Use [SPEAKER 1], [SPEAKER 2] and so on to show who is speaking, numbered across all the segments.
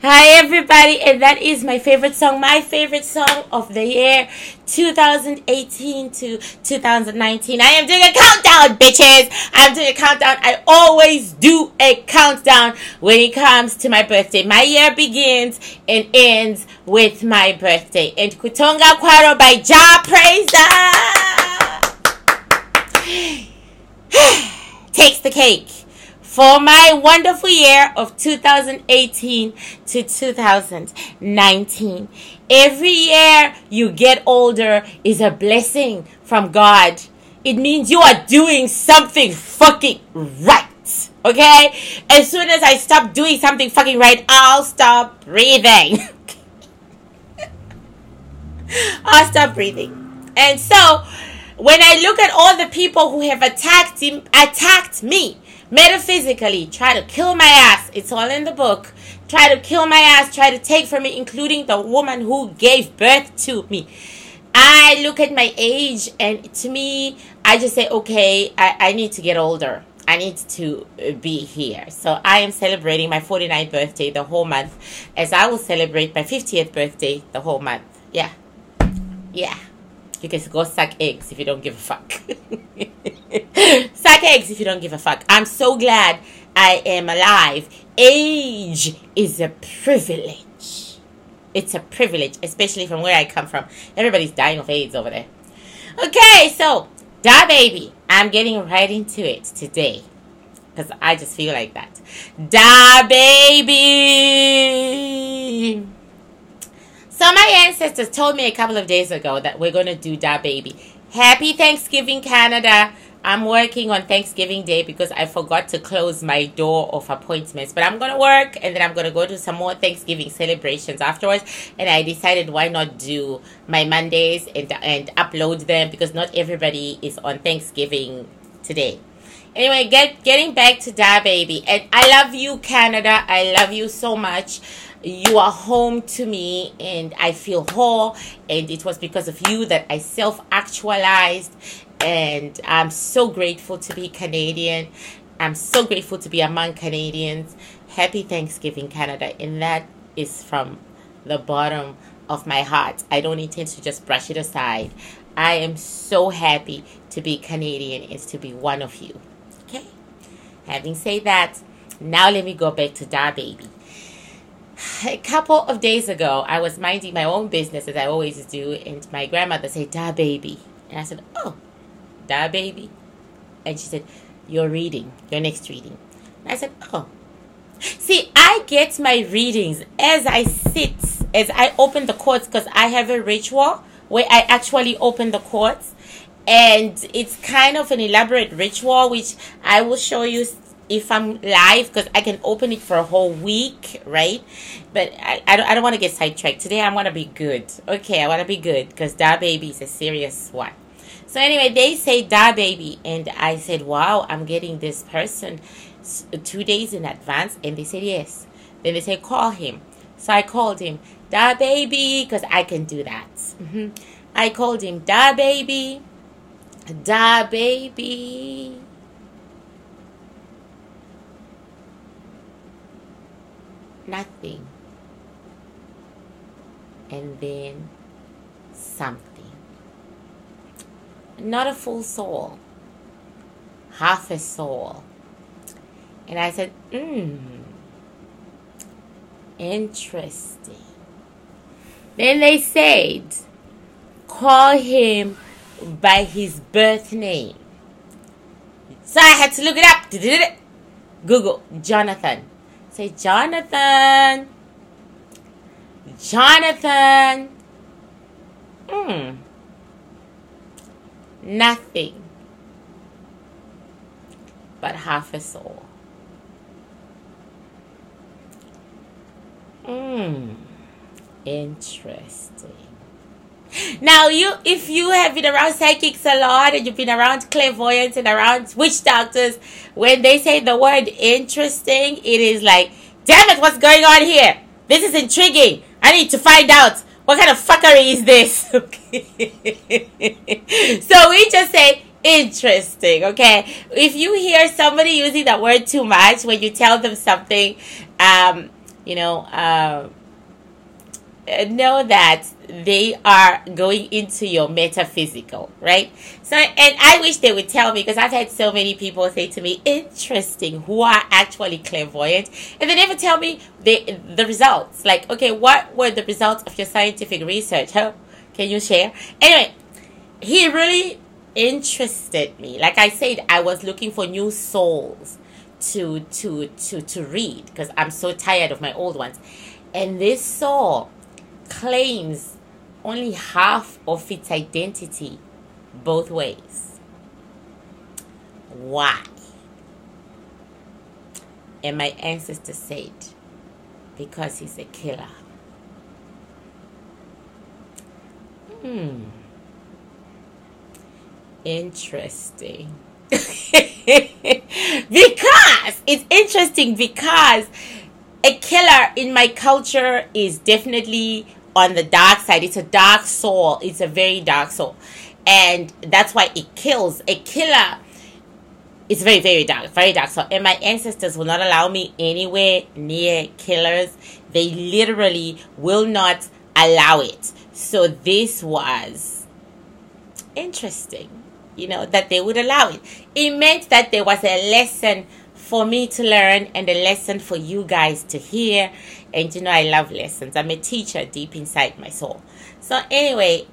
[SPEAKER 1] Hi everybody, and that is my favorite song of the year 2018 to 2019. I am doing a countdown, bitches. I'm doing a countdown. I always do a countdown when it comes to my birthday. My year begins and ends with my birthday. And Kutonga Kwaro by Ja Praise takes the cake for my wonderful year of 2018 to 2019. Every year you get older is a blessing from God. It means you are doing something fucking right. Okay? As soon as I stop doing something fucking right, I'll stop breathing. I'll stop breathing. And so, when I look at all the people who have attacked me, metaphysically, try to kill my ass. It's all in the book. Try to kill my ass, try to take from me, including the woman who gave birth to me. I look at my age, and to me, I just say, okay, I need to get older. I need to be here. So I am celebrating my 49th birthday the whole month, as I will celebrate my 50th birthday the whole month. Yeah. Yeah. You can go suck eggs if you don't give a fuck. Suck eggs if you don't give a fuck. I'm so glad I am alive. Age is a privilege. It's a privilege, especially from where I come from. Everybody's dying of AIDS over there. Okay, so, DaBaby. I'm getting right into it today, because I just feel like that. DaBaby. So my ancestors told me a couple of days ago that we're going to do DaBaby. Happy Thanksgiving, Canada. I'm working on Thanksgiving Day because I forgot to close my door of appointments. But I'm going to work, and then I'm going to go to some more Thanksgiving celebrations afterwards. And I decided why not do my Mondays and upload them, because not everybody is on Thanksgiving today. Anyway, getting back to DaBaby. And I love you, Canada. I love you so much. You are home to me, and I feel whole, and it was because of you that I self-actualized, and I'm so grateful to be Canadian. I'm so grateful to be among Canadians. Happy Thanksgiving, Canada, and that is from the bottom of my heart. I don't intend to just brush it aside. I am so happy to be Canadian and to be one of you. Okay? Having said that, now let me go back to DaBaby. A couple of days ago, I was minding my own business, as I always do, and my grandmother said, DaBaby. And I said, oh, DaBaby? And she said, your next reading. And I said, oh. See, I get my readings as I sit, as I open the quartz, because I have a ritual where I actually open the quartz. And it's kind of an elaborate ritual, which I will show you if I'm live, because I can open it for a whole week, right? But I don't want to get sidetracked. Today I want to be good. Okay, I want to be good, because DaBaby is a serious one. So anyway, they say DaBaby, and I said, wow, I'm getting this person 2 days in advance, and they said yes. Then they said, call him. So I called him, DaBaby, because I can do that. I called him, DaBaby, DaBaby. Nothing. And then something. Not a full soul. Half a soul. And I said, interesting. Then they said, call him by his birth name. So I had to look it up. Google Jonathan. Say, Jonathan. nothing but half a soul. Interesting. Now, if you have been around psychics a lot and you've been around clairvoyants and around witch doctors, when they say the word interesting, it is like, damn it, what's going on here? This is intriguing. I need to find out. What kind of fuckery is this? Okay. So we just say interesting, okay? If you hear somebody using that word too much when you tell them something, know that they are going into your metaphysical, right? So, and I wish they would tell me, because I've had so many people say to me, interesting, who are actually clairvoyant, and they never tell me the results. Like, okay, what were the results of your scientific research? Huh? Can you share? Anyway, he really interested me. Like I said, I was looking for new souls to read, because I'm so tired of my old ones. And this soul claims only half of its identity both ways. Why? And my ancestor said, because he's a killer. Interesting. Because it's interesting, because a killer in my culture is definitely on the dark side. It's a dark soul. It's a very dark soul. And that's why it kills. A killer is very, very dark soul. And my ancestors will not allow me anywhere near killers. They literally will not allow it. So this was interesting, that they would allow it. It meant that there was a lesson for me to learn and a lesson for you guys to hear. And I love lessons. I'm a teacher deep inside my soul. So anyway,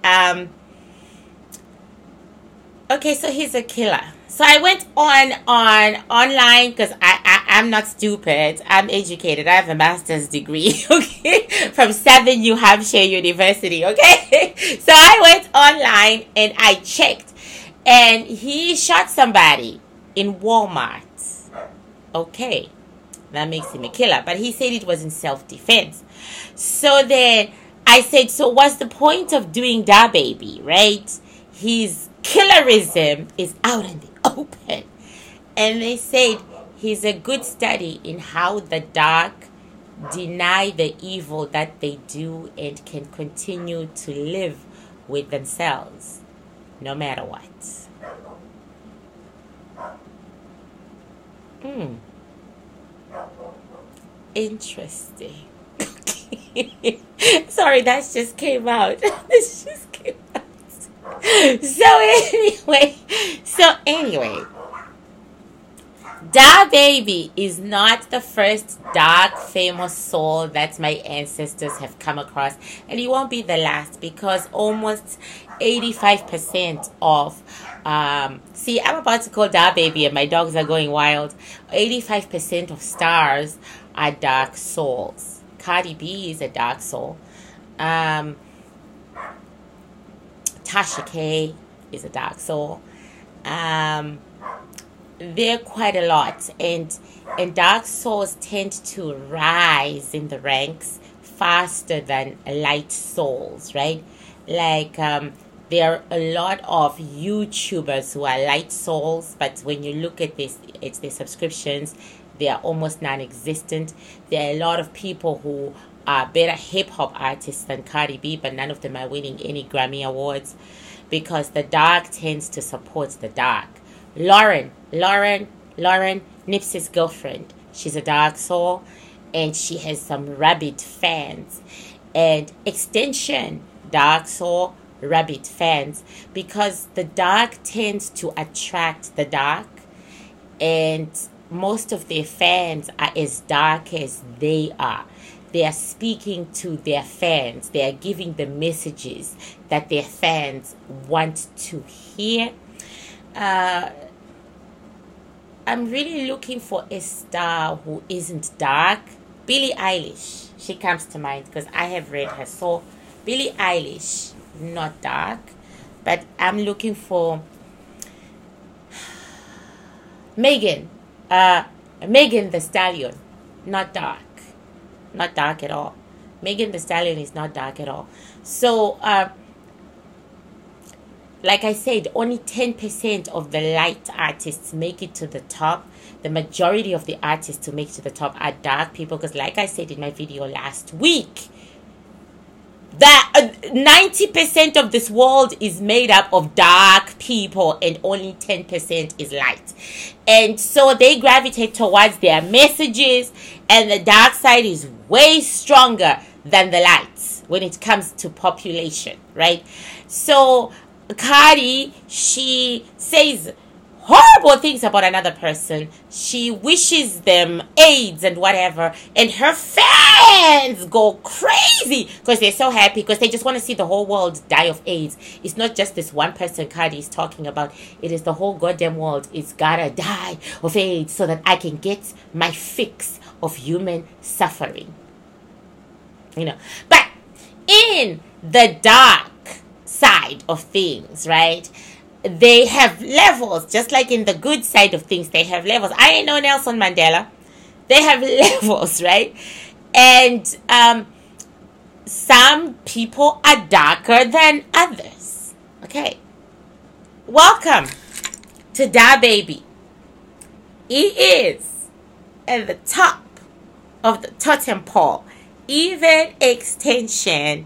[SPEAKER 1] okay, so he's a killer. So I went online, because I'm not stupid. I'm educated. I have a master's degree, okay, from Southern New Hampshire University, okay. So I went online and I checked, and he shot somebody in Walmart. Okay, that makes him a killer. But he said it was in self-defense. So then I said, so what's the point of doing DaBaby, right? His killerism is out in the open. And they said he's a good study in how the dark deny the evil that they do and can continue to live with themselves no matter what. Interesting. Sorry, that just came out. This just came out. So anyway, DaBaby is not the first dark famous soul that my ancestors have come across, and it won't be the last, because almost 85% of see, I'm about to call DaBaby and my dogs are going wild. 85% of stars are dark souls. Cardi B is a dark soul. Tasha K is a dark soul. There are quite a lot, and dark souls tend to rise in the ranks faster than light souls, right? Like there are a lot of YouTubers who are light souls, but when you look at this, it's their subscriptions, they are almost non-existent. There are a lot of people who are better hip-hop artists than Cardi B, but none of them are winning any Grammy Awards, because the dark tends to support the dark. Lauren, Nipsey's girlfriend, she's a dark soul, and she has some rabid fans. And Extension, dark soul, rabid fans, because the dark tends to attract the dark, and most of their fans are as dark as they are. They are speaking to their fans. They are giving the messages that their fans want to hear. I'm really looking for a star who isn't dark. Billie Eilish, she comes to mind because I have read her. So Billie Eilish, not dark, but I'm looking for Megan, Megan the Stallion, not dark. Not dark at all. Megan the Stallion is not dark at all. So, like I said, only 10% of the light artists make it to the top. The majority of the artists who make it to the top are dark people. Because like I said in my video last week, that 90% of this world is made up of dark people and only 10% is light. And so they gravitate towards their messages, and the dark side is way stronger than the light when it comes to population, right? So Cardi, she says horrible things about another person. She wishes them AIDS and whatever, and her fans go crazy because they're so happy, because they just want to see the whole world die of AIDS. It's not just this one person Cardi is talking about. It is the whole goddamn world. It's gotta die of AIDS so that I can get my fix of human suffering. You know, but in the dark side of things, right, they have levels. Just like in the good side of things, they have levels. I ain't no Nelson Mandela. They have levels, right? And some people are darker than others. Okay, welcome to DaBaby. He is at the top of the totem pole. Even extension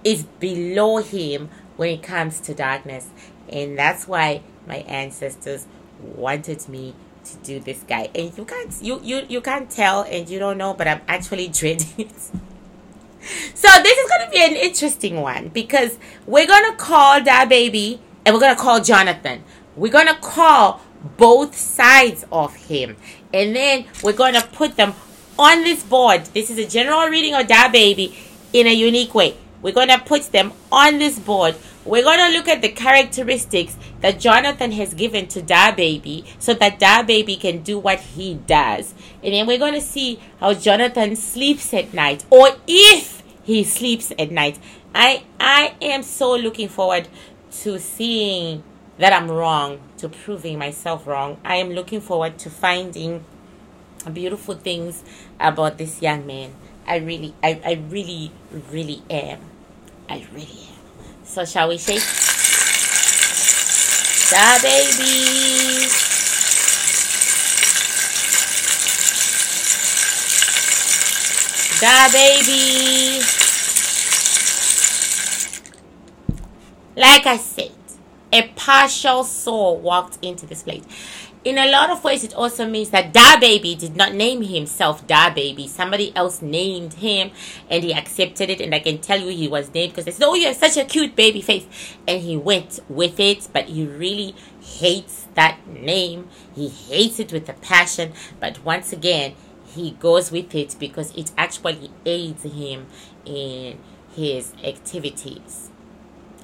[SPEAKER 1] is below him when it comes to darkness. And that's why my ancestors wanted me to do this guy. And you can't tell, and you don't know, but I'm actually dreading it. So this is going to be an interesting one, because we're going to call DaBaby and we're going to call Jonathan. We're going to call both sides of him, and then we're going to put them on this board. This is a general reading of DaBaby in a unique way. We're going to put them on this board. We're going to look at the characteristics that Jonathan has given to DaBaby so that DaBaby can do what he does. And then we're going to see how Jonathan sleeps at night, or if he sleeps at night. I am so looking forward to seeing that I'm wrong, to proving myself wrong. I am looking forward to finding beautiful things about this young man. I really am. I really am. So shall we shake? DaBaby. DaBaby. Like I said, a partial soul walked into this place. In a lot of ways, it also means that DaBaby did not name himself DaBaby. Somebody else named him, and he accepted it. And I can tell you he was named because they said, "Oh, you have such a cute baby face," and he went with it. But he really hates that name. He hates it with a passion. But once again, he goes with it because it actually aids him in his activities.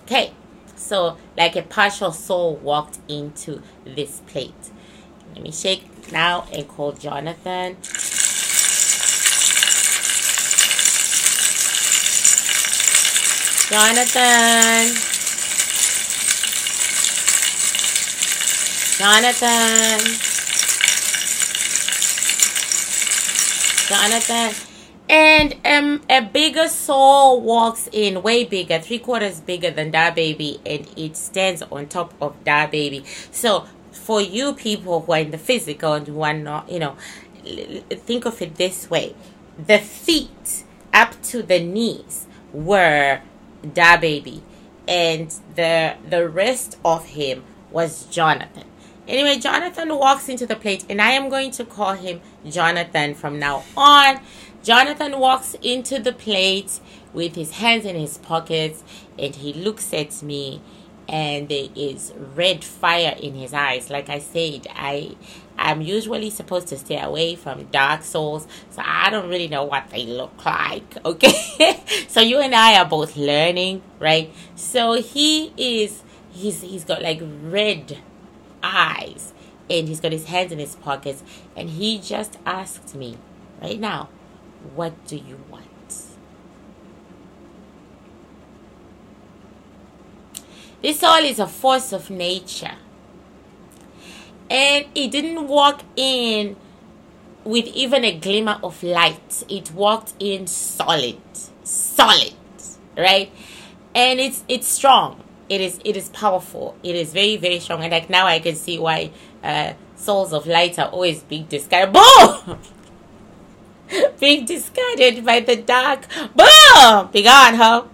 [SPEAKER 1] Okay, so like a partial soul walked into this plate. Let me shake now and call Jonathan. Jonathan. And a bigger soul walks in, way bigger, 3/4 bigger than DaBaby, and it stands on top of DaBaby. So for you people who are in the physical and who are not, think of it this way. The feet up to the knees were DaBaby, and the rest of him was Jonathan. Anyway, Jonathan walks into the plate, and I am going to call him Jonathan from now on. Jonathan walks into the plate with his hands in his pockets, and he looks at me, and there is red fire in his eyes. Like I said, I'm usually supposed to stay away from dark souls, so I don't really know what they look like, okay? So you and I are both learning, right? So he's got like red eyes, and he's got his hands in his pockets, and he just asked me right now, what do you want? This soul is a force of nature, And it didn't walk in with even a glimmer of light. It walked in solid, right? And it's strong. It is powerful. It is very, very strong. And like now I can see why souls of light are always being discarded. Boom! Being discarded by the dark. Boom! Be gone, ho.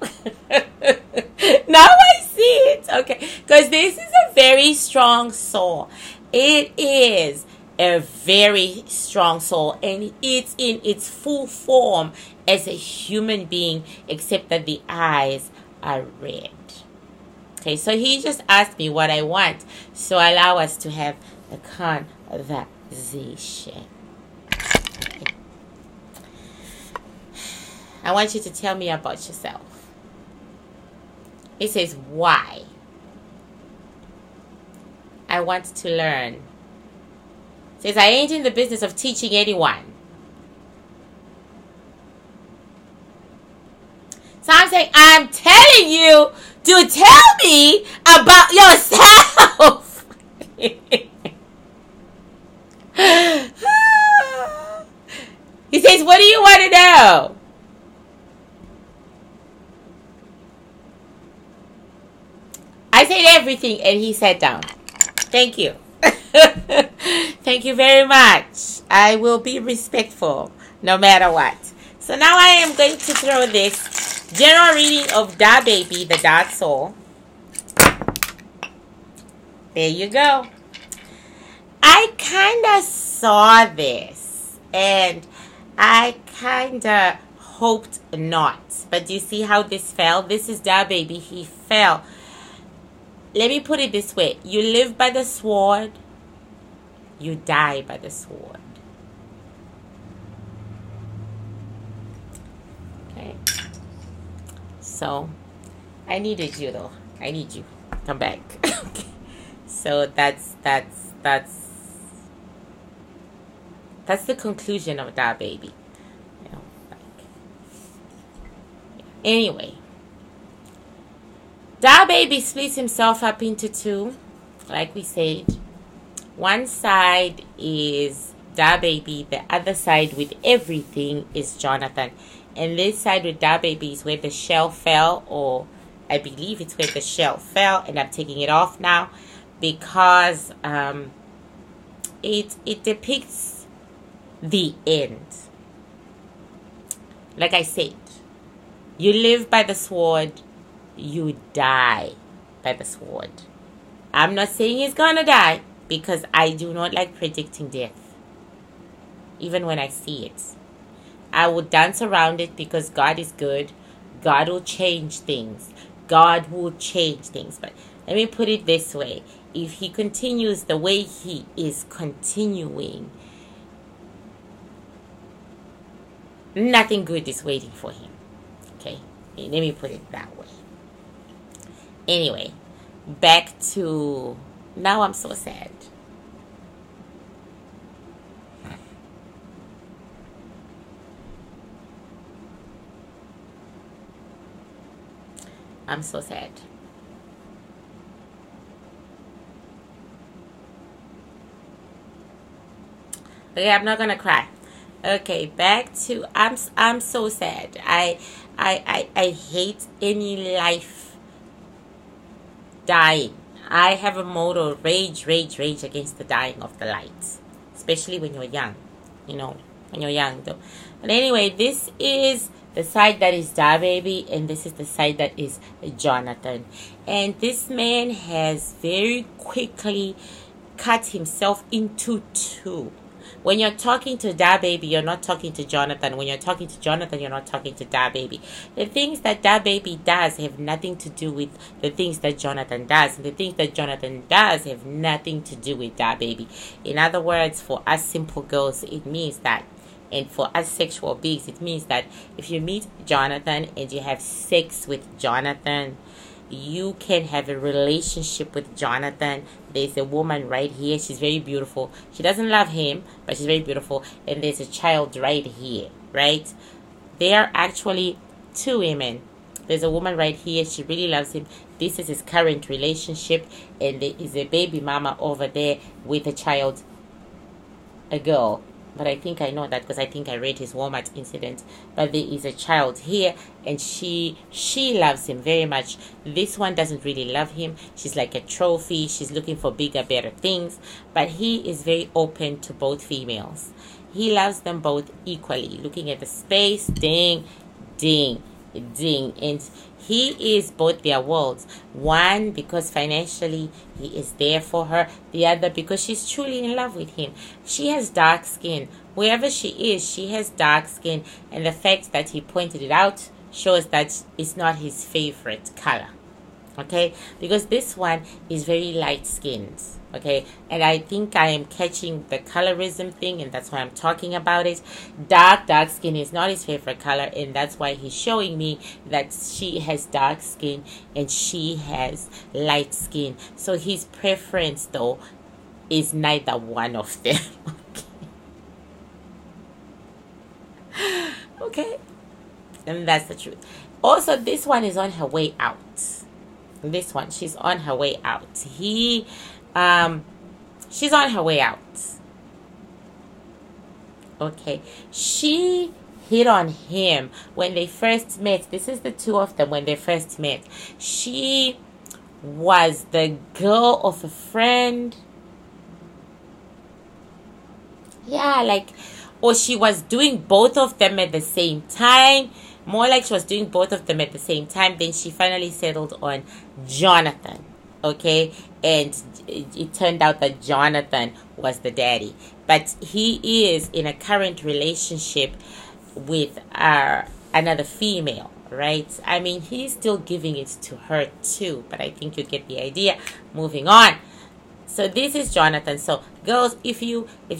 [SPEAKER 1] Now I see it. Okay. Because this is a very strong soul. It is a very strong soul. And it's in its full form as a human being. Except that the eyes are red. Okay. So he just asked me what I want. So allow us to have a conversation. I want you to tell me about yourself. It says, why? I want to learn. It says, I ain't in the business of teaching anyone. So I'm saying, I'm telling you to tell me about yourself. He says, what do you want to know? I said everything, and he sat down. Thank you. Thank you very much. I will be respectful no matter what. So now I am going to throw this general reading of DaBaby, the dark soul. There you go. I kind of saw this, and I kind of hoped not. But do you see how this fell? This is DaBaby. He fell. Let me put it this way. You live by the sword. You die by the sword. Okay. So, I needed you though. I need you. Come back. Okay. So that's the conclusion of DaBaby. You know, like, anyway. DaBaby splits himself up into two, like we said. One side is DaBaby, the other side with everything is Jonathan. And this side with DaBaby is where the shell fell, or I believe it's where the shell fell, and I'm taking it off now because it depicts the end. Like I said, you live by the sword. You die by the sword. I'm not saying he's gonna die because I do not like predicting death. Even when I see it. I will dance around it because God is good. God will change things. God will change things. But let me put it this way. If he continues the way he is continuing, nothing good is waiting for him. Okay? Let me put it that way. Anyway, back to... Now I'm so sad. I'm so sad. Okay, I'm not gonna cry. Okay, back to... I'm so sad. I hate any life dying. I have a motto: rage against the dying of the light, especially when you're young. You know, when you're young though. But anyway, this is the side that is DaBaby, and this is the side that is Jonathan. And this man has very quickly cut himself into two. When you're talking to DaBaby, you're not talking to Jonathan. When you're talking to Jonathan, you're not talking to DaBaby. The things that DaBaby does have nothing to do with the things that Jonathan does. And the things that Jonathan does have nothing to do with DaBaby. In other words, for us simple girls, it means that, and for us sexual beings, it means that if you meet Jonathan and you have sex with Jonathan, you can have a relationship with Jonathan. There's a woman right here. She's very beautiful. She doesn't love him, but she's very beautiful. And there's a child right here, right? They are actually two women. There's a woman right here. She really loves him. this is his current relationship, and there is a baby mama over there with a child, a girl. But I think I know that because I think I read his Walmart incident. But there is a child here, and she loves him very much. This one doesn't really love him. She's like a trophy. She's looking for bigger, better things. But he is very open to both females. He loves them both equally. Looking at the space, ding, ding, ding. And he is both their worlds. One, because financially he is there for her. The other, because she's truly in love with him. She has dark skin. Wherever she is, she has dark skin. And the fact that he pointed it out shows that it's not his favorite color. Okay? Because this one is very light-skinned. Okay? And I think I am catching the colorism thing, and that's why I'm talking about it. Dark skin is not his favorite color, and that's why he's showing me that she has dark skin and she has light skin. So his preference, though, is neither one of them. Okay? And that's the truth. Also, this one is on her way out. This one, she's on her way out. She's on her way out. Okay. She hit on him when they first met. This is the two of them when they first met. She was the girl of a friend. Yeah, like, or she was doing both of them at the same time. More like she was doing both of them at the same time. Then she finally settled on Jonathan. Okay? And it turned out that Jonathan was the daddy. But he is in a current relationship with another female. Right? I mean, he's still giving it to her too. But I think you get the idea. Moving on. So this is Jonathan. So girls, if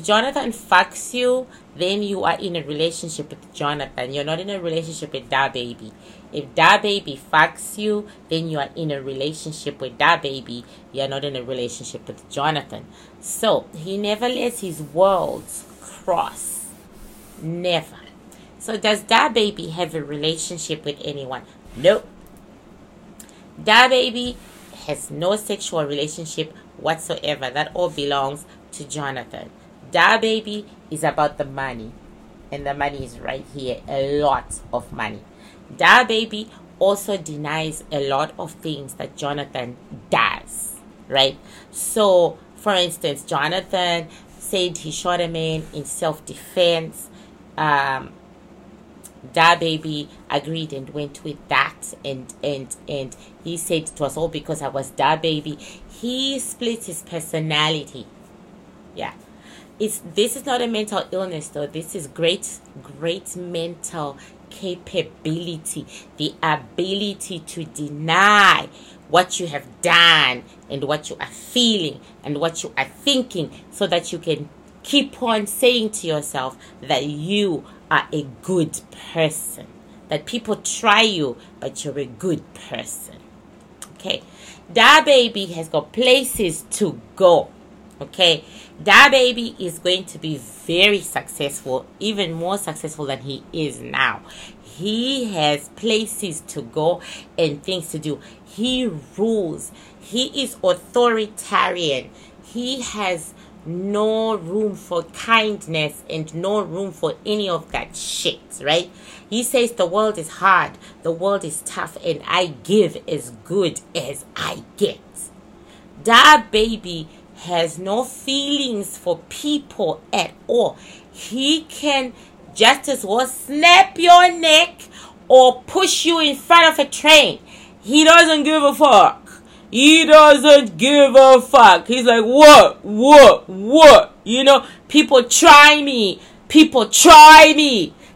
[SPEAKER 1] Jonathan fucks you, then you are in a relationship with Jonathan. You're not in a relationship with DaBaby. If DaBaby fucks you, then you are in a relationship with DaBaby. You're not in a relationship with Jonathan. So he never lets his worlds cross. Never. So does DaBaby have a relationship with anyone? Nope. DaBaby has no sexual relationship whatsoever. That all belongs to Jonathan. DaBaby is about the money, and the money is right here. A lot of money. DaBaby also denies a lot of things that Jonathan does, right? So for instance, Jonathan said he shot a man in self-defense. DaBaby agreed and went with that, and he said it was all because I was DaBaby. He splits his personality. Yeah. This is not a mental illness, though. This is great mental capability. The ability to deny what you have done and what you are feeling and what you are thinking, so that you can keep on saying to yourself that you are a good person. That people try you, but you're a good person. Okay. DaBaby has got places to go. Okay. DaBaby is going to be very successful, even more successful than he is now. He has places to go and things to do. He rules. He is authoritarian. He has no room for kindness and no room for any of that shit, right? He says the world is hard, the world is tough, and I give as good as I get. DaBaby has no feelings for people at all. He can just as well snap your neck or push you in front of a train. He doesn't give a fuck. He doesn't give a fuck. He's like, what? You know, people try me.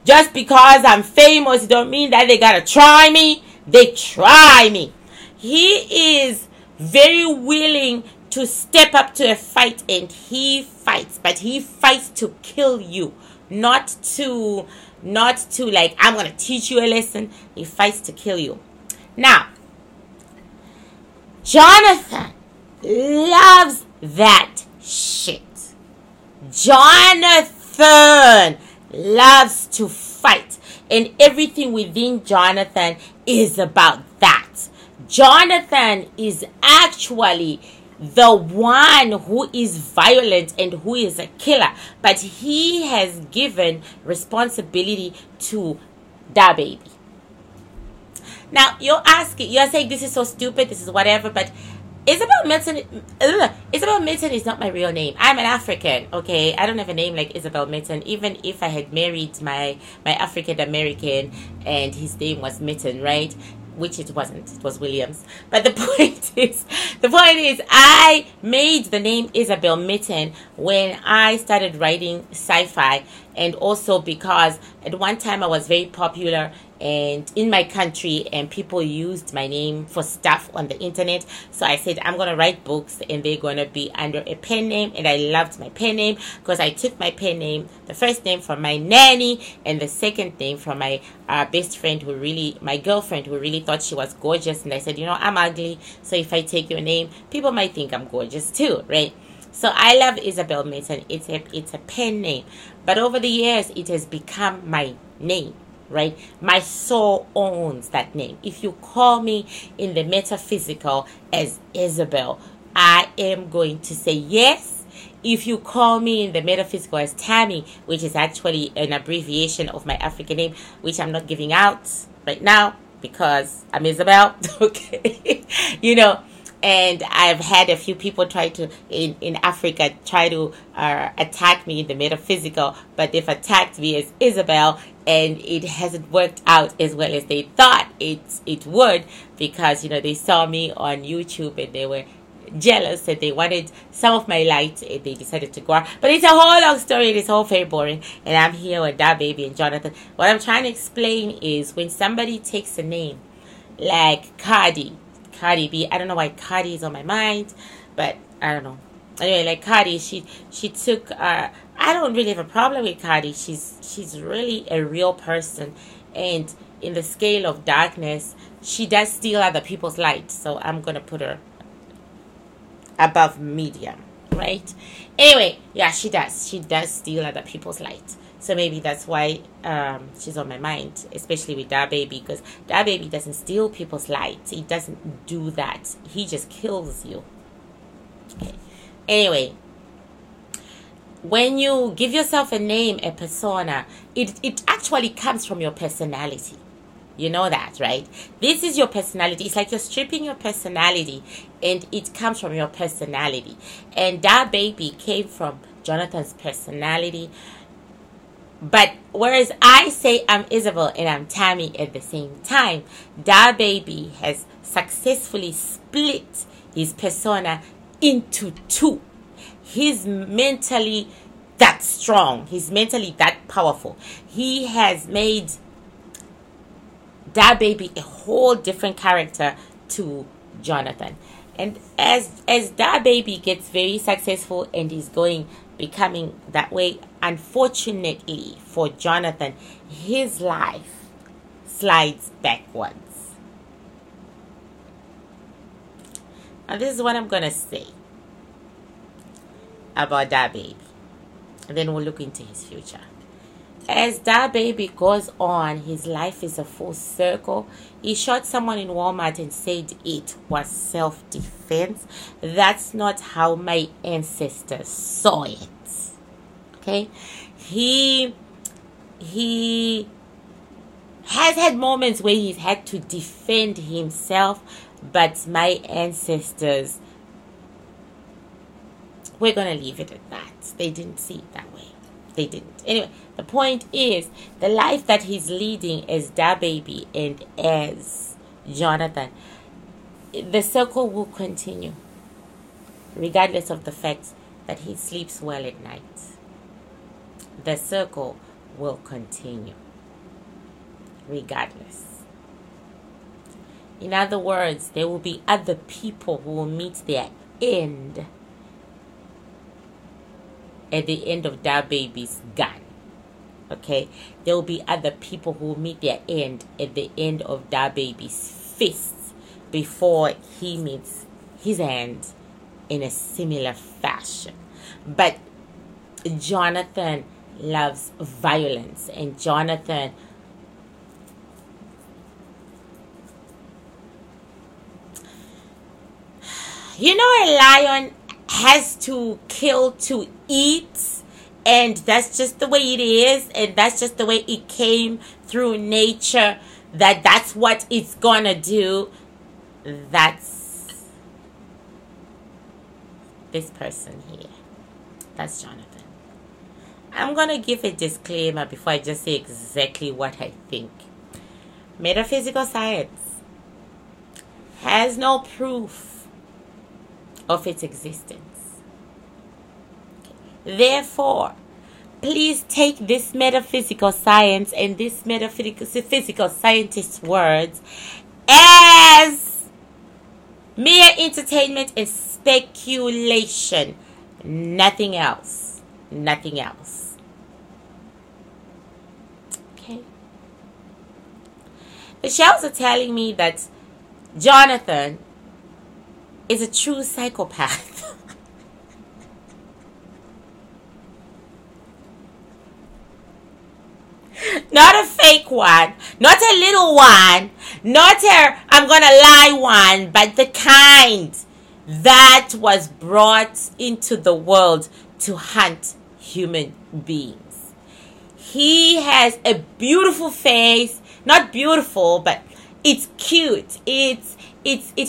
[SPEAKER 1] Just because I'm famous, it don't mean that they gotta try me. They try me. He is very willing to step up to a fight, and he fights. But he fights to kill you. Not to like, I'm gonna teach you a lesson. He fights to kill you. Now, Jonathan loves that shit. Jonathan loves to fight. And everything within Jonathan is about that. Jonathan is actually the one who is violent and who is a killer, but he has given responsibility to DaBaby. Now you're saying this is so stupid, this is whatever, but Isobel Mitton is not my real name. I'm an African, okay? I don't have a name like Isobel Mitton. Even if I had married my African American and his name was Mitton, right? Which it wasn't. It was Williams. But the point is, I made the name Isobel Mitton when I started writing sci-fi, and also because at one time I was very popular and in my country, and people used my name for stuff on the internet. So I said, I'm going to write books and they're going to be under a pen name. And I loved my pen name because I took my pen name, the first name from my nanny and the second name from my best friend my girlfriend who really thought she was gorgeous. And I said, I'm ugly. So if I take your name, people might think I'm gorgeous too, right? So I love Isobel Mitton. It's a pen name. But over the years, it has become my name. Right? My soul owns that name. If you call me in the metaphysical as Isobel, I am going to say yes. If you call me in the metaphysical as Tammy, which is actually an abbreviation of my African name, which I'm not giving out right now because I'm Isobel, okay? And I've had a few people try to, in Africa, try to attack me in the metaphysical, but they've attacked me as Isobel, and it hasn't worked out as well as they thought it would, because, they saw me on YouTube and they were jealous and they wanted some of my light and they decided to go out. But it's a whole long story. It's all very boring. And I'm here with DaBaby and Jonathan. What I'm trying to explain is when somebody takes a name like Cardi B. I don't know why Cardi is on my mind, but I don't know. Anyway, like Cardi, she took. I don't really have a problem with Cardi. She's really a real person, and in the scale of darkness, she does steal other people's light. So I'm gonna put her above medium, right? Anyway, yeah, she does. She does steal other people's light. So maybe that's why she's on my mind, especially with DaBaby, because DaBaby doesn't steal people's light. He doesn't do that. He just kills you. Okay. Anyway, when you give yourself a name, a persona, it actually comes from your personality. You know that, right? This is your personality. It's like you're stripping your personality, and it comes from your personality. And DaBaby came from Jonathan's personality. But whereas I say I'm Isobel and I'm Tammy at the same time, DaBaby has successfully split his persona into two. He's mentally that strong. He's mentally that powerful. He has made DaBaby a whole different character to Jonathan. And as DaBaby gets very successful and is becoming that way, unfortunately for Jonathan, his life slides backwards. And this is what I'm gonna say about DaBaby, and then we'll look into his future. As DaBaby goes on, his life is a full circle. He shot someone in Walmart and said it was self-defense. That's not how my ancestors saw it. Okay? He has had moments where he's had to defend himself, but my ancestors, we're going to leave it at that. They didn't see it that way. They didn't. Anyway, the point is, the life that he's leading as DaBaby and as Jonathan, the circle will continue, regardless of the fact that he sleeps well at night. The circle will continue, regardless. In other words, there will be other people who will meet their end at the end of DaBaby's gun. Okay? There will be other people who will meet their end at the end of DaBaby's fists before he meets his end in a similar fashion. But Jonathan loves violence, and Jonathan You know, a lion has to kill to eat, and that's just the way it is, and that's just the way it came through nature, that's what it's gonna do. That's this person here. That's Jonathan. I'm gonna give a disclaimer before I just say exactly what I think. Metaphysical science has no proof of its existence. Therefore, please take this metaphysical science and this metaphysical scientist's words as mere entertainment and speculation. Nothing else. Nothing else. Okay. The shells are telling me that Jonathan is a true psychopath. Not a fake one, not a little one, not a I'm gonna lie one, but the kind that was brought into the world to hunt human beings. He has a beautiful face, not beautiful, but it's cute. It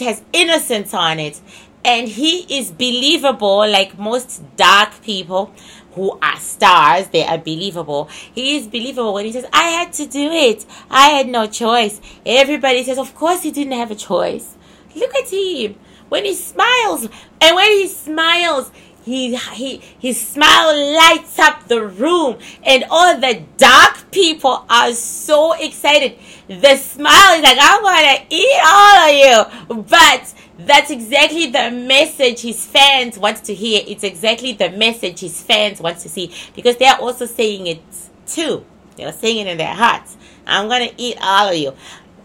[SPEAKER 1] has innocence on it, and he is believable like most dark people who are stars. They are believable. He is believable when he says, I had to do it. I had no choice. Everybody says, of course he didn't have a choice. Look at him. When he smiles, and when he smiles, his smile lights up the room, and all the dark people are so excited. The smile is like, I'm going to eat all of you. But that's exactly the message his fans want to hear. It's exactly the message his fans want to see, because they're also saying it too. They're saying it in their hearts. I'm going to eat all of you.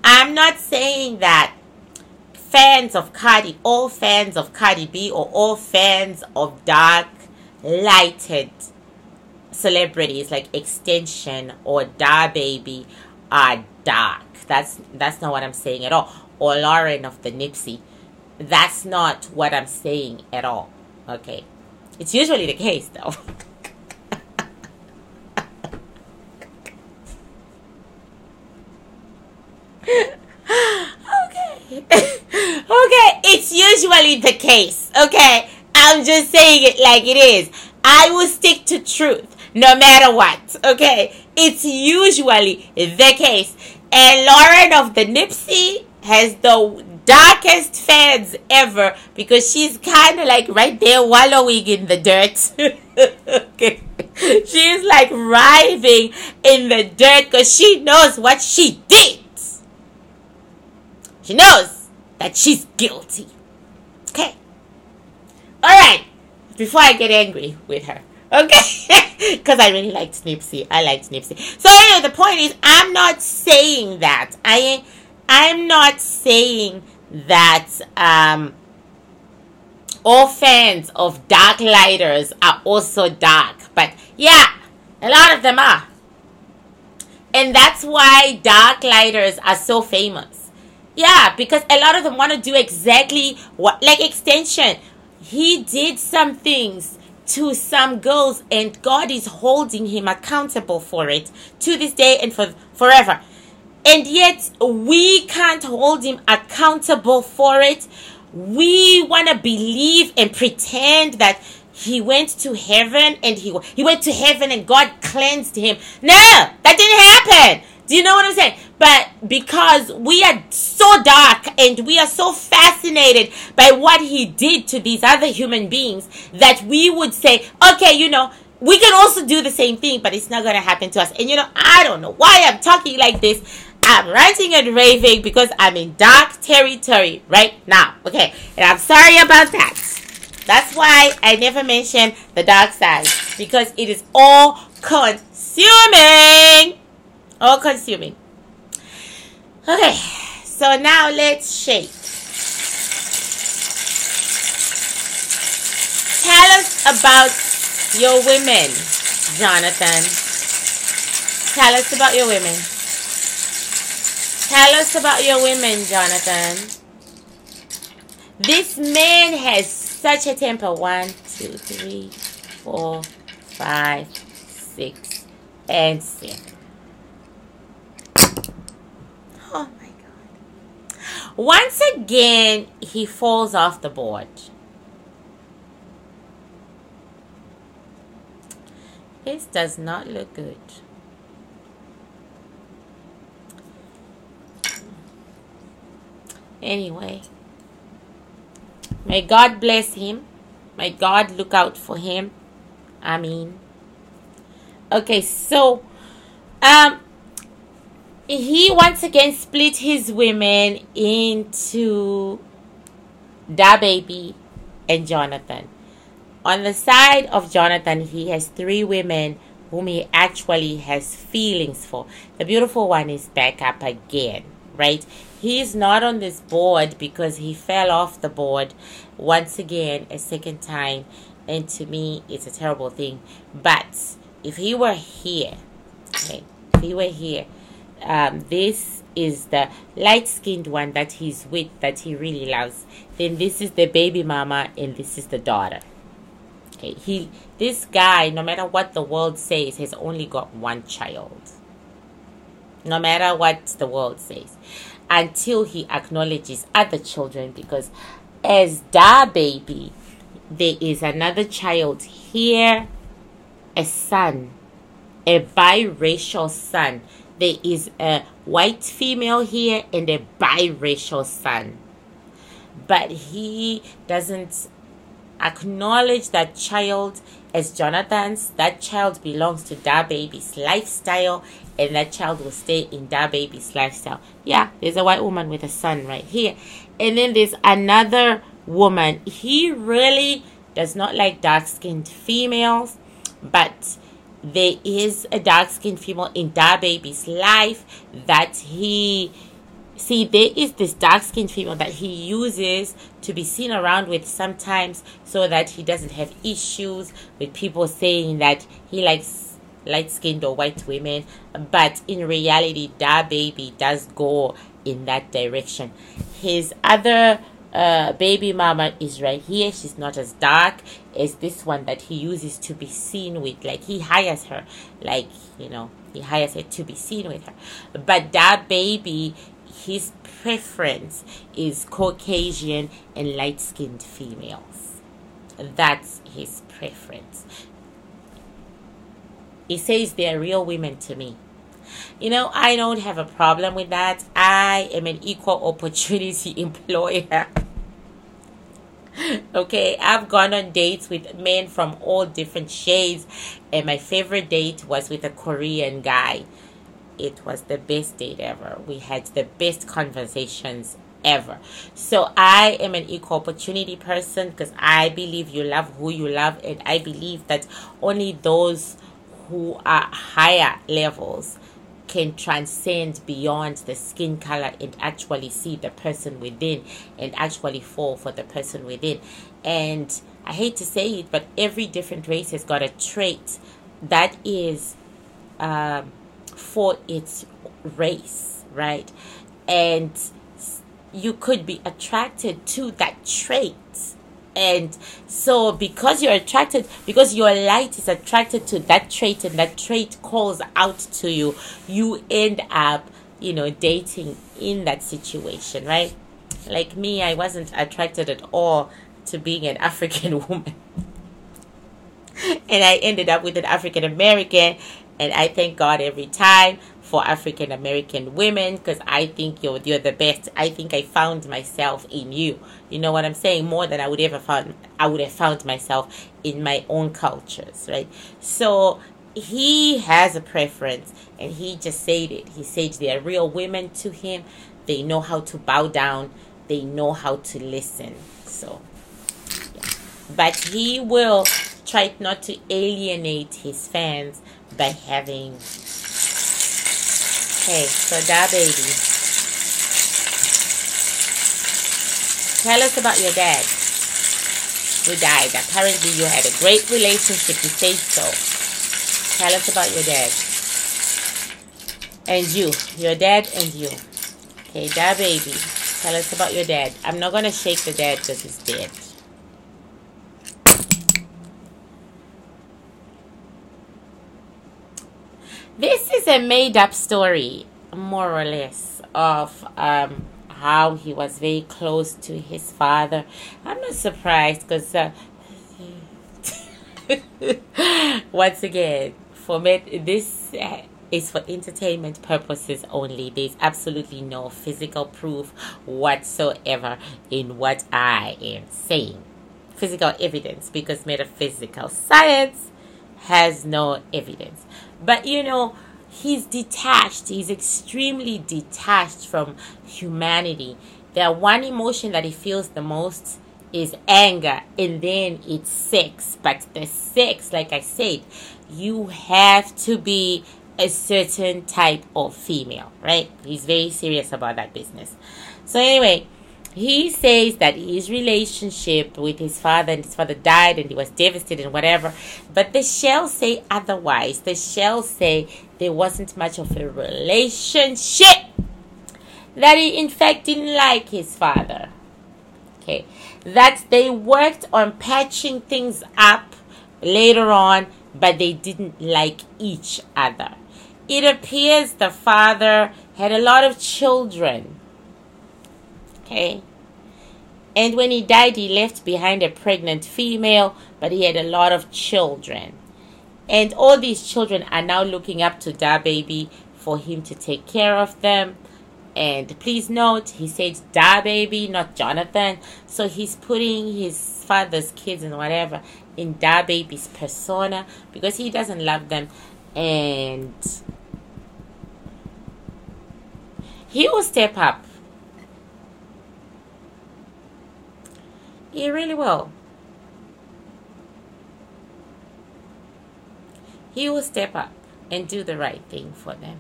[SPEAKER 1] I'm not saying that fans of Cardi, all fans of Cardi B, or all fans of dark lighted celebrities like Extension or DaBaby are dark. That's not what I'm saying at all. Or Lauren of the Nipsey. That's not what I'm saying at all. Okay. It's usually the case though. Okay, it's usually the case. Okay, I'm just saying it like it is. I will stick to truth no matter what. Okay, it's usually the case. And Lauren of the Nipsey has the darkest fans ever, because she's kind of like right there wallowing in the dirt. Okay. She's like writhing in the dirt because she knows what she did. She knows that she's guilty. Okay. Alright. Before I get angry with her. Okay. Because I really liked Nipsey. I liked Nipsey. So anyway, the point is, I'm not saying that. I'm not saying that all fans of dark lighters are also dark. But yeah, a lot of them are. And that's why dark lighters are so famous. Yeah, because a lot of them want to do exactly what, like Extension. He did some things to some girls, and God is holding him accountable for it to this day and for forever. And yet, we can't hold him accountable for it. We want to believe and pretend that he went to heaven, and he went to heaven and God cleansed him. No, that didn't happen. Do you know what I'm saying? But because we are so dark and we are so fascinated by what he did to these other human beings, that we would say, okay, you know, we can also do the same thing, but it's not going to happen to us. And you know, I don't know why I'm talking like this. I'm ranting and raving because I'm in dark territory right now. Okay, and I'm sorry about that. That's why I never mention the dark side, because it is all consuming. All consuming. Okay, so now let's shake. Tell us about your women, Jonathan. Tell us about your women. Tell us about your women, Jonathan. This man has such a temper. 1, 2, 3, 4, 5, 6, and 7. Oh my God. Once again, he falls off the board. This does not look good. Anyway, may God bless him. May God look out for him. I mean, okay, so he once again split his women into DaBaby and Jonathan. On the side of Jonathan, he has 3 women whom he actually has feelings for. The beautiful one is back up again, right? He's not on this board because he fell off the board once again, a second time. And to me, it's a terrible thing. But if he were here, okay, if he were here, this is the light-skinned one that he's with, that he really loves. Then this is the baby mama, and this is the daughter. Okay, this guy, no matter what the world says, has only got 1 child. No matter what the world says, until he acknowledges other children, because as DaBaby, there is another child here, a son, a biracial son. There is a white female here and a biracial son. But he doesn't acknowledge that child as Jonathan's. That child belongs to DaBaby's lifestyle, and that child will stay in DaBaby's lifestyle. Yeah, there's a white woman with a son right here. And then there's another woman. He really does not like dark-skinned females, but there is a dark-skinned female in DaBaby's life that he... See, there is this dark-skinned female that he uses to be seen around with sometimes, so that he doesn't have issues with people saying that he likes light-skinned or white women. But in reality, DaBaby does go in that direction. His other baby mama is right here. She's not as dark as this one that he uses to be seen with. Like, he hires her, like, you know, he hires her to be seen with her. But DaBaby, his preference is Caucasian and light-skinned females. That's his preference. He says they're real women to me. You know, I don't have a problem with that. I am an equal opportunity employer. Okay, I've gone on dates with men from all different shades, and my favorite date was with a Korean guy. It was the best date ever. We had the best conversations ever. So I am an equal opportunity person, because I believe you love who you love, and I believe that only those who are higher levels can transcend beyond the skin color and actually see the person within, and actually fall for the person within. And I hate to say it, but every different race has got a trait that is for its race, right? And you could be attracted to that trait. And so because you're attracted, because your light is attracted to that trait, and that trait calls out to you, you end up, you know, dating in that situation, right? Like me, I wasn't attracted at all to being an African woman. And I ended up with an African American, and I thank God every time for African American women, because I think you're the best. I think I found myself in you. You know what I'm saying? More than I would have found myself in my own cultures, right? So he has a preference, and he just said it. He said they are real women to him. They know how to bow down. They know how to listen. So, yeah. But he will try not to alienate his fans by having... Hey, so DaBaby, tell us about your dad who died. Apparently you had a great relationship, you say so. Tell us about your dad. And you, your dad and you. Okay, DaBaby. Tell us about your dad. I'm not going to shake the dad because he's dead. This is a made-up story, more or less, of how he was very close to his father. I'm not surprised because, once again, for me, this is for entertainment purposes only. There's absolutely no physical proof whatsoever in what I am saying. Physical evidence, because metaphysical science has no evidence. But you know, he's detached. He's extremely detached from humanity. The one emotion that he feels the most is anger, and then it's sex. But the sex, like I said, you have to be a certain type of female, right? He's very serious about that business. So anyway, he says that his relationship with his father, and his father died and he was devastated and whatever. But the shells say otherwise. The shells say there wasn't much of a relationship. That he in fact didn't like his father. Okay. That they worked on patching things up later on, but they didn't like each other. It appears the father had a lot of children. Okay. And when he died, he left behind a pregnant female, but he had a lot of children. And all these children are now looking up to DaBaby for him to take care of them. And please note, he said DaBaby, not Jonathan. So he's putting his father's kids and whatever in DaBaby's persona because he doesn't love them. And he will step up. He really will. He will step up and do the right thing for them.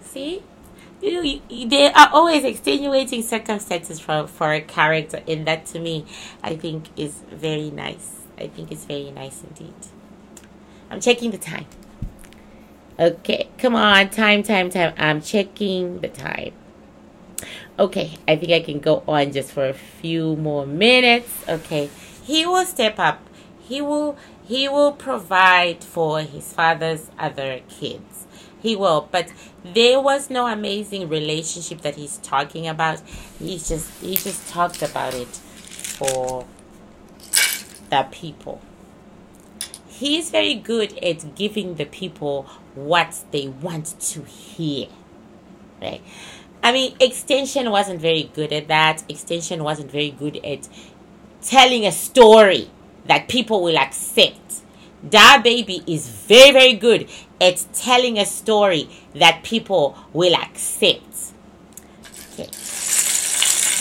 [SPEAKER 1] See? There are always extenuating circumstances for a character, and that to me, I think is very nice. I think it's very nice indeed. I'm checking the time. Okay, come on, time. I'm checking the time. Okay, I think I can go on just for a few more minutes. Okay, he will step up. He will provide for his father's other kids. He will, but there was no amazing relationship that he's talking about. He just talked about it for the people. He's very good at giving the people what they want to hear. Right? I mean, Extension wasn't very good at that. Extension wasn't very good at telling a story that people will accept. DaBaby is very, very good at telling a story that people will accept. Okay.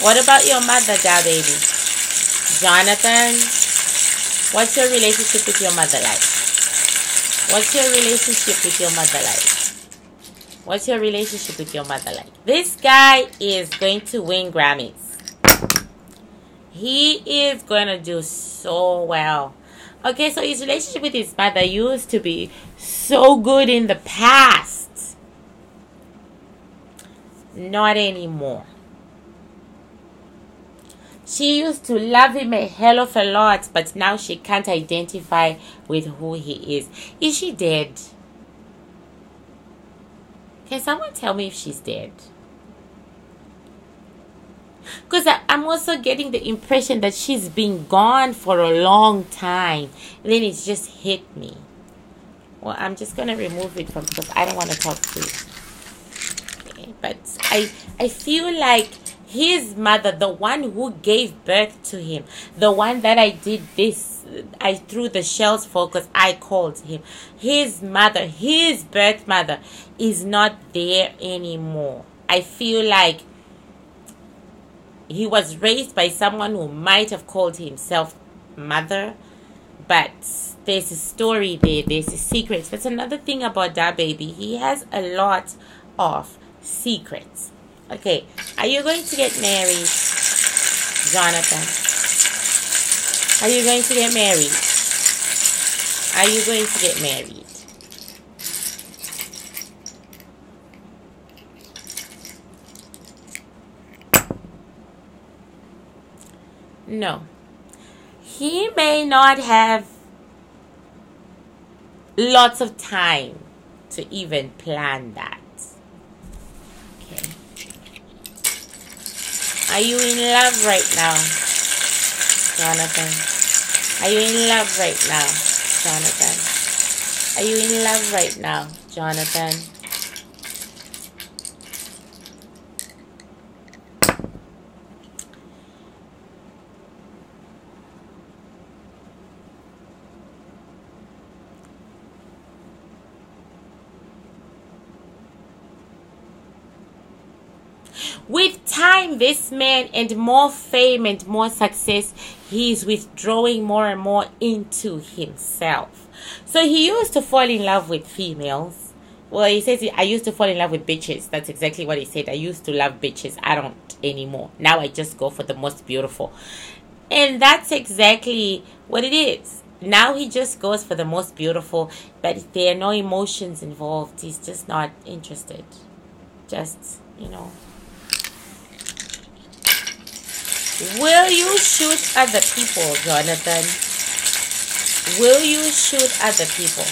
[SPEAKER 1] What about your mother, DaBaby? Jonathan, what's your relationship with your mother like? What's your relationship with your mother like? What's your relationship with your mother like? This guy is going to win Grammys. He is going to do so well. Okay, so his relationship with his mother used to be so good in the past. Not anymore. She used to love him a hell of a lot, but now she can't identify with who he is. Is she dead? Can someone tell me if she's dead? Because I'm also getting the impression that she's been gone for a long time. And then it's just hit me. Well, I'm just going to remove it because I don't want to talk to it. Okay, but I feel like his mother, the one who gave birth to him, the one that I did this, I threw the shells for because I called him. His mother, his birth mother, is not there anymore. I feel like he was raised by someone who might have called himself mother, but there's a story there, there's a secret. That's another thing about DaBaby. He has a lot of secrets. Okay, are you going to get married, Jonathan? Are you going to get married? Are you going to get married? No. He may not have lots of time to even plan that. Okay. Are you in love right now, Jonathan? Are you in love right now, Jonathan? Are you in love right now, Jonathan? With time, this man, and more fame and more success, he's withdrawing more and more into himself. So he used to fall in love with females. Well, he says, I used to fall in love with bitches. That's exactly what he said. I used to love bitches. I don't anymore. Now I just go for the most beautiful. And that's exactly what it is. Now he just goes for the most beautiful, but there are no emotions involved. He's just not interested. Just, you know. Will you shoot other people, Jonathan? Will you shoot other people?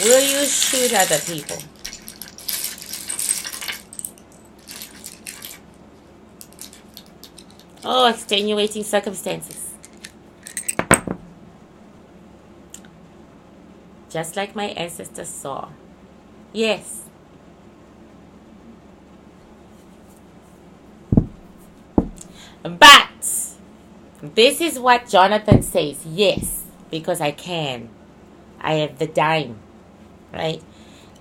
[SPEAKER 1] Will you shoot other people? Oh, extenuating circumstances. Just like my ancestors saw. Yes. But this is what Jonathan says. Yes, because I can. I have the dime. Right?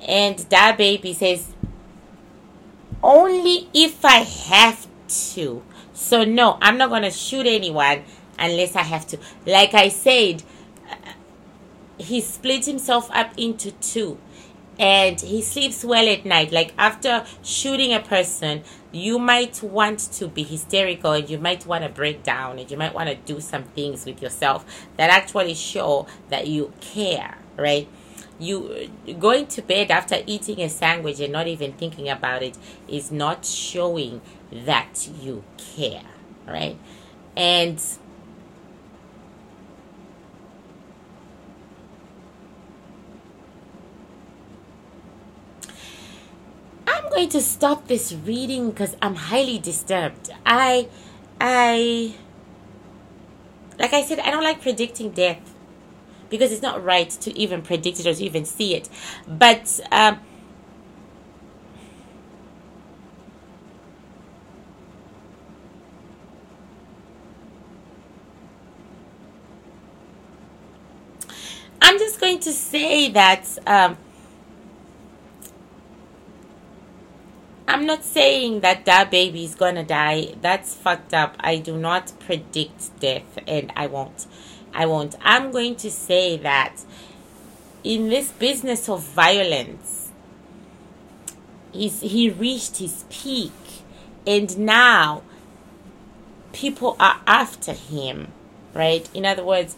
[SPEAKER 1] And DaBaby says, only if I have to. So no, I'm not going to shoot anyone unless I have to. Like I said, he split himself up into two. And he sleeps well at night. Like after shooting a person, you might want to be hysterical, and you might want to break down, and you might want to do some things with yourself that actually show that you care, right? You going to bed after eating a sandwich and not even thinking about it is not showing that you care, right? And I'm going to stop this reading because I'm highly disturbed. Like I said, I don't like predicting death because it's not right to even predict it or to even see it. But I'm just going to say that I'm not saying that DaBaby is gonna die. That's fucked up. I do not predict death, and I won't. I'm going to say that in this business of violence, he reached his peak, and now people are after him, right? In other words,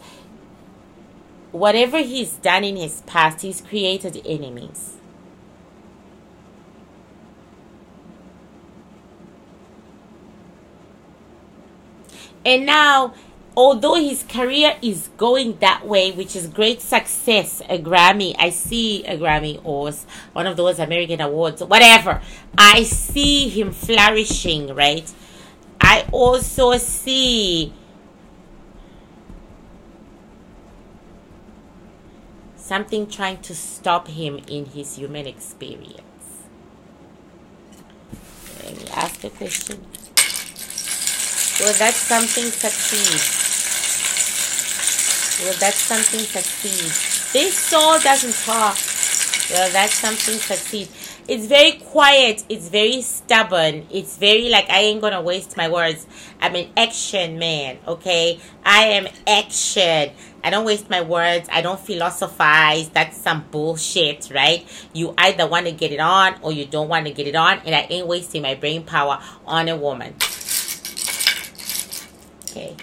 [SPEAKER 1] whatever he's done in his past, he's created enemies. And now, although his career is going that way, which is great success, a Grammy, I see a Grammy or one of those American awards, whatever. I see him flourishing, right? I also see something trying to stop him in his human experience. Let me ask a question. Will that something succeed? Will that something succeed? This soul doesn't talk. Will that something succeed? It's very quiet. It's very stubborn. It's very like, I ain't gonna waste my words. I'm an action man, okay? I am action. I don't waste my words. I don't philosophize. That's some bullshit, right? You either want to get it on or you don't want to get it on. And I ain't wasting my brain power on a woman. Okay,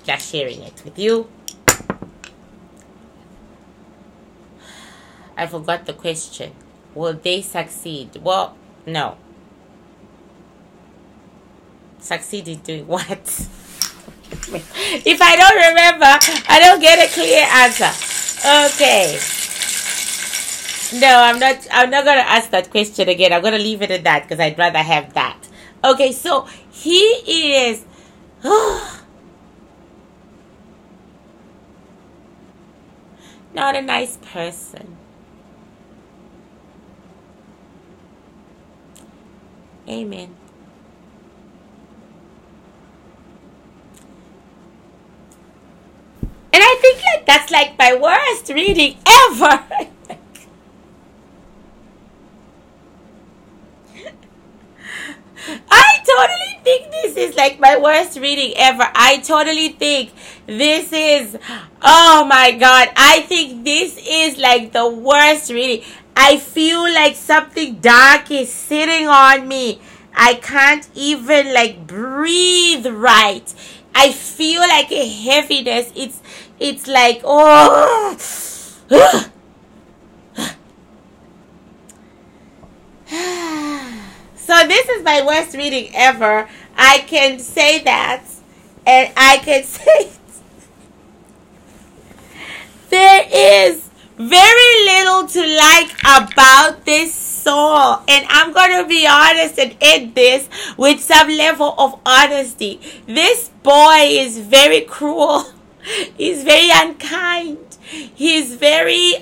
[SPEAKER 1] just sharing it with you. I forgot the question. Will they succeed? Well, no. Succeed in doing what? If I don't remember, I don't get a clear answer. Okay. No, I'm not gonna ask that question again. I'm gonna leave it at that because I'd rather have that. Okay, so he is not a nice person. Amen. And I think like that's like my worst reading ever. I totally think this is like my worst reading ever. I totally think this is, oh my God, I think this is like the worst reading. I feel like something dark is sitting on me. I can't even like breathe right. I feel like a heaviness. It's like, oh. So this is my worst reading ever. I can say that. And I can say there is very little to like about this soul. And I'm going to be honest and end this with some level of honesty. This boy is very cruel. He's very unkind. He's very,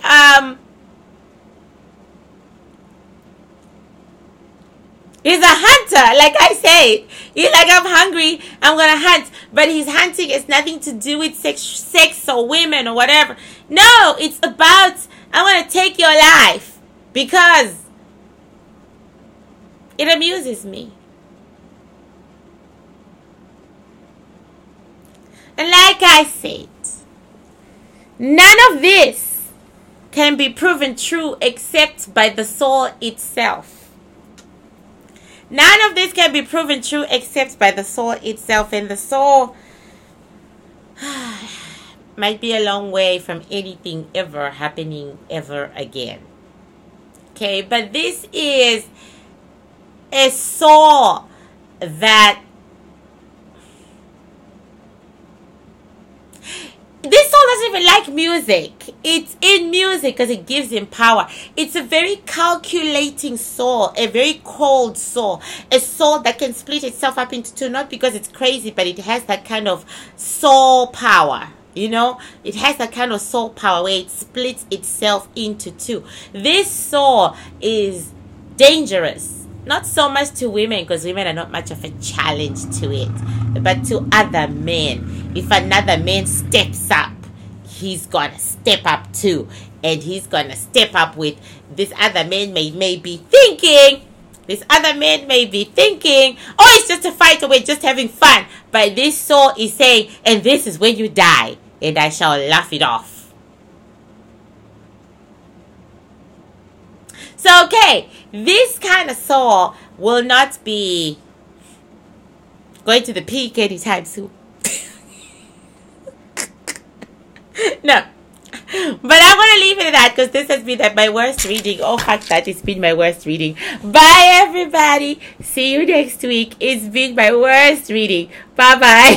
[SPEAKER 1] he's a hunter, like I said. He's like, I'm hungry, I'm going to hunt. But his hunting has nothing to do with sex or women or whatever. No, it's about, I want to take your life because it amuses me. And like I said, none of this can be proven true except by the soul itself. None of this can be proven true except by the soul itself. And the soul might be a long way from anything ever happening ever again. Okay, but this is a soul that this soul doesn't even like music. It's in music because it gives him power. It's a very calculating soul, a very cold soul, a soul that can split itself up into two, not because it's crazy, but it has that kind of soul power. You know, it has that kind of soul power where it splits itself into two. This soul is dangerous. Not so much to women, because women are not much of a challenge to it, but to other men. If another man steps up, he's gonna step up too, and he's gonna step up with this other man may be thinking. This other man may be thinking, oh, it's just a fight, or we're just having fun. But this soul is saying, and this is when you die, and I shall laugh it off. So, okay, this kind of soul will not be going to the peak anytime soon. No. But I'm going to leave it at that because this has been my worst reading. Oh, fuck that. It's been my worst reading. Bye, everybody. See you next week. It's been my worst reading. Bye-bye.